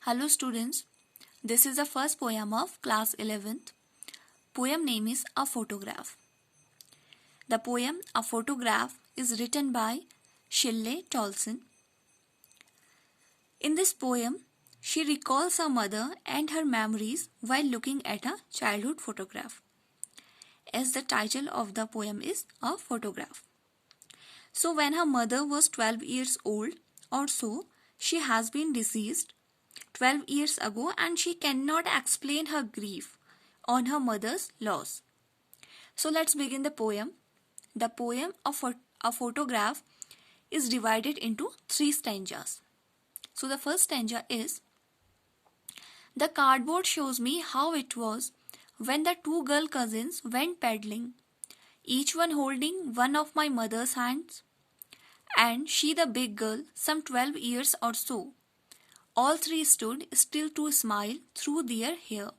Hello students, this is the first poem of class 11th. Poem name is A Photograph. The poem A Photograph is written by Shelley Tolson. In this poem, she recalls her mother and her memories while looking at a childhood photograph. As the title of the poem is A Photograph. So when her mother was 12 years old or so, she has been deceased 12 years ago and she cannot explain her grief on her mother's loss. So let's begin the poem. The poem A Photograph is divided into 3 stanzas. So the first stanza is, the cardboard shows me how it was when the 2 girl cousins went paddling, each one holding one of my mother's hands, and she the big girl, some 12 years or so. All 3 stood still to smile through their hair.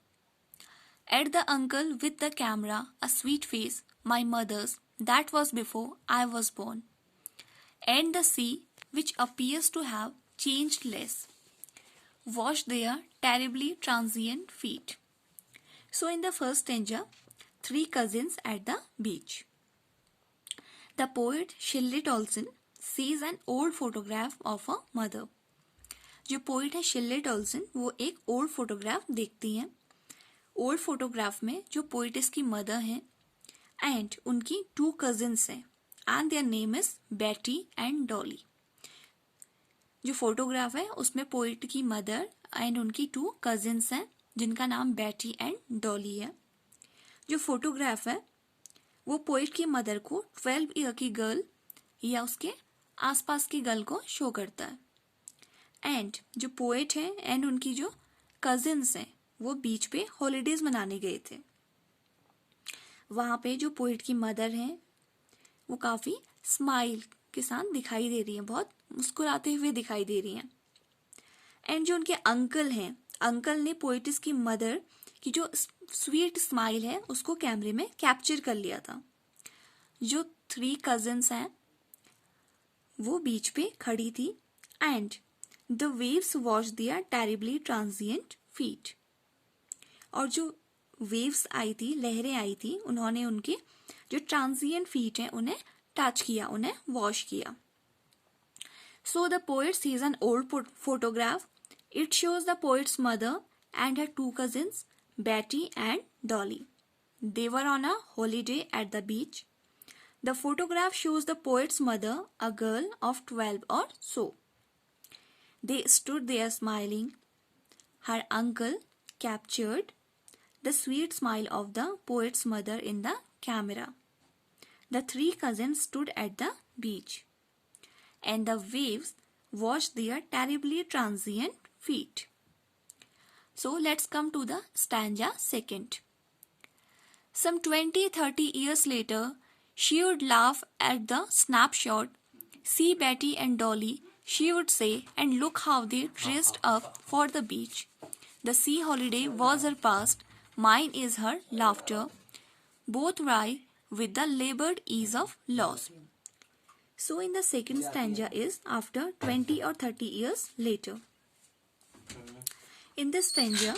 At the uncle with the camera, a sweet face, my mother's, that was before I was born. And the sea, which appears to have changed less, washed their terribly transient feet. So in the first stanza, 3 cousins at the beach. The poet Shelley Tolson sees an old photograph of a mother. जो poet है शिल्ले Toulson वो एक old photograph देखती हैं. Old photograph में जो पोइटिस की mother हैं एंड उनकी 2 कजिन्स हैं एंड देयर नेम इज बेटी एंड डॉली. जो फोटोग्राफ है उसमें पोइट की मदर एंड उनकी 2 कजिन्स हैं जिनका नाम बेटी एंड डॉली है. जो फोटोग्राफ है वो पोइट की मदर को 12 ईयर की गर्ल या उसके आसपास की गर्ल को शो करता है. एंड जो पोएट हैं एंड उनकी जो कजिन्स हैं वो बीच पे हॉलीडेज मनाने गए थे. वहाँ पे जो पोएट की मदर हैं वो काफ़ी स्माइल के साथ दिखाई दे रही हैं, बहुत मुस्कुराते हुए दिखाई दे रही हैं. एंड जो उनके अंकल हैं, अंकल ने पोएटिस की मदर की जो स्वीट स्माइल है उसको कैमरे में कैप्चर कर लिया था. जो 3 कजिन्स हैं वो बीच पे खड़ी थी and The waves washed their terribly transient feet. और जो waves आई थी, लहरें आई थी, उन्होंने उनके जो transient feet हैं उन्हें टच किया, उन्हें वॉश किया. So the poet sees an old photograph. It shows the poet's mother and her 2 cousins, Betty and Dolly. They were on a holiday at the beach. The photograph shows the poet's mother, a girl of 12 or so. They stood there smiling. Her uncle captured the sweet smile of the poet's mother in the camera. The 3 cousins stood at the beach, and the waves washed their terribly transient feet. So let's come to the stanza second. Some 20-30 years later, she would laugh at the snapshot. See Betty and Dolly, she would say, and look how they dressed up for the beach. The sea holiday was her past, mine is her laughter. Both ride with the labored ease of loss. So in the second stanza is after 20 or 30 years later. In this stanza,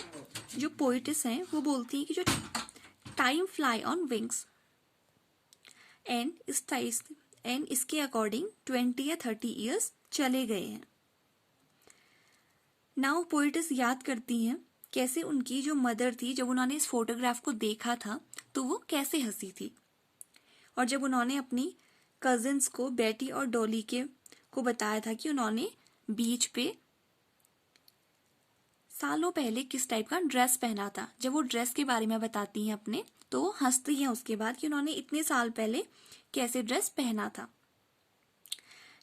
जो poetess हैं वो बोलती हैं कि जो time fly on wings. And इसके according 20 या 30 years चले गए हैं. नाउ पोइटिस याद करती हैं कैसे उनकी जो मदर थी जब उन्होंने इस फोटोग्राफ को देखा था तो वो कैसे हंसी थी, और जब उन्होंने अपनी कजिन्स को बेटी और डॉली को बताया था कि उन्होंने बीच पे सालों पहले किस टाइप का ड्रेस पहना था. जब वो ड्रेस के बारे में बताती हैं अपने तो वो हंसती हैं उसके बाद कि उन्होंने इतने साल पहले कैसे ड्रेस पहना था.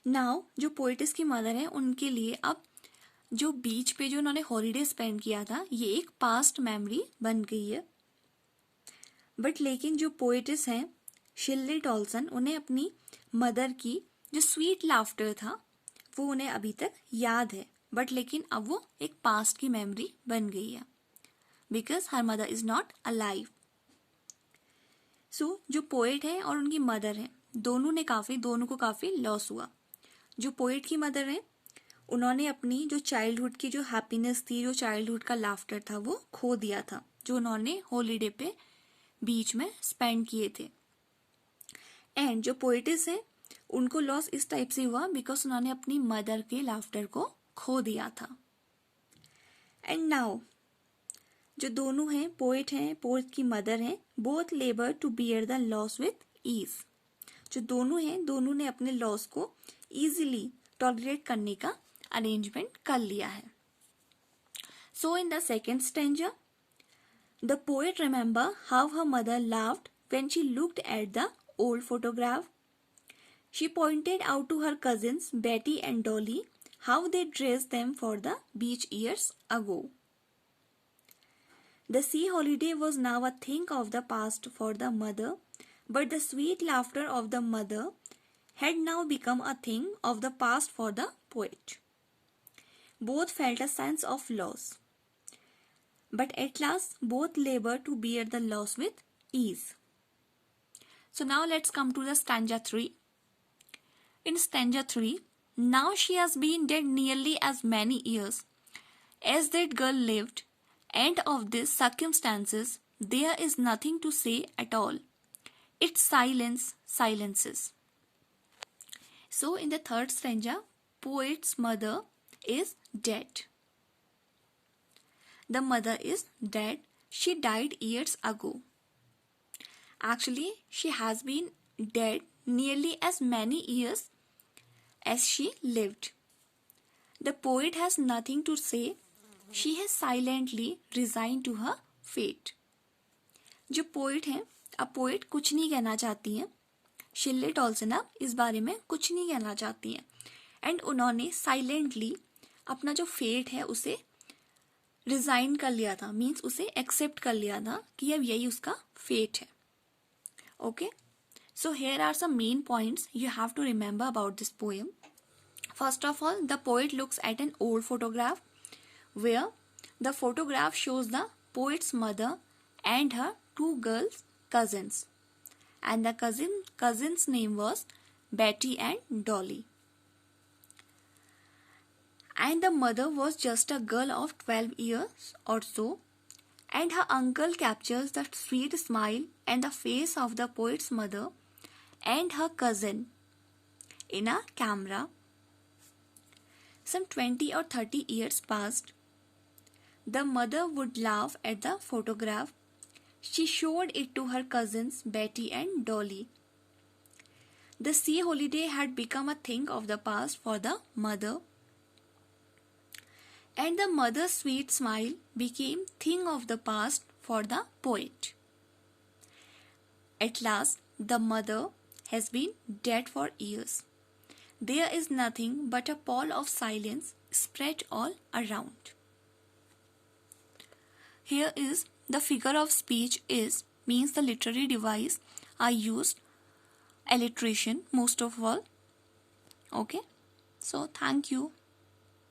नाउ जो पोइटिस की मदर है उनके लिए अब जो बीच पे जो उन्होंने हॉलीडे स्पेंड किया था ये एक पास्ट मेमोरी बन गई है. बट लेकिन जो पोइटिस हैं शिल्ले टॉल्सन उन्हें अपनी मदर की जो स्वीट लाफ्टर था वो उन्हें अभी तक याद है, बट लेकिन अब वो एक पास्ट की मेमोरी बन गई है because her mother is not alive. So जो पोइट है और उनकी मदर है दोनों को काफी लॉस हुआ. जो पोइट की मदर है उन्होंने अपनी जो चाइल्डहुड की जो हैप्पीनेस थी, जो चाइल्डहुड का लाफ्टर था, वो खो दिया था, जो उन्होंने हॉलीडे पे बीच में स्पेंड किए थे। एंड जो पोएटिस है उनको लॉस इस टाइप से हुआ बिकॉज उन्होंने अपनी मदर के लाफ्टर को खो दिया था। एंड नाउ जो दोनों हैं, पोएट की मदर हैं, both labour to bear the loss with ease. जो दोनों हैं, दोनों ने अपने लॉस को इजीली टॉलरेट करने का अरेंजमेंट कर लिया है। So in the second stanza, the poet remember how her mother laughed when she looked at the old photograph. She pointed out to her cousins Betty and Dolly how they dressed them for the beach years ago. The sea holiday was now a thing of the past for the mother, but the sweet laughter of the mother had now become a thing of the past for the poet. Both felt a sense of loss, but at last both labored to bear the loss with ease. So now let's come to the stanza 3. In stanza 3, now she has been dead nearly as many years as that girl lived, and of these circumstances there is nothing to say at all. Its silence silences. So in the third stanza, poet's mother is dead. The mother is dead. She died years ago. Actually, she has been dead nearly as many years as she lived. The poet has nothing to say. She has silently resigned to her fate. जो poet हैं, अब poet कुछ नहीं कहना चाहती हैं, शिल्ले Toulson अब इस बारे में कुछ नहीं कहना चाहती हैं, एंड उन्होंने साइलेंटली अपना जो फेट है उसे रिजाइन कर लिया था, मीन्स उसे एक्सेप्ट कर लिया था कि अब यही उसका फेट है. Okay, so here are some main points you have to remember about this poem. First of all, the poet looks at an old photograph where the photograph shows the poet's mother and her two girls cousins, and the cousins name was Betty and Dolly, and the mother was just a girl of 12 years or so, and her uncle captures the sweet smile and the face of the poet's mother and her cousin in a camera. Some 20 or 30 years passed. The mother would laugh at the photograph. She showed it to her cousins Betty and Dolly. The sea holiday had become a thing of the past for the mother, and the mother's sweet smile became thing of the past for the poet. At last, the mother has been dead for years. There is nothing but a pall of silence spread all around. Here is the figure of speech is means the literary device are used, alliteration most of all. Okay, so thank you.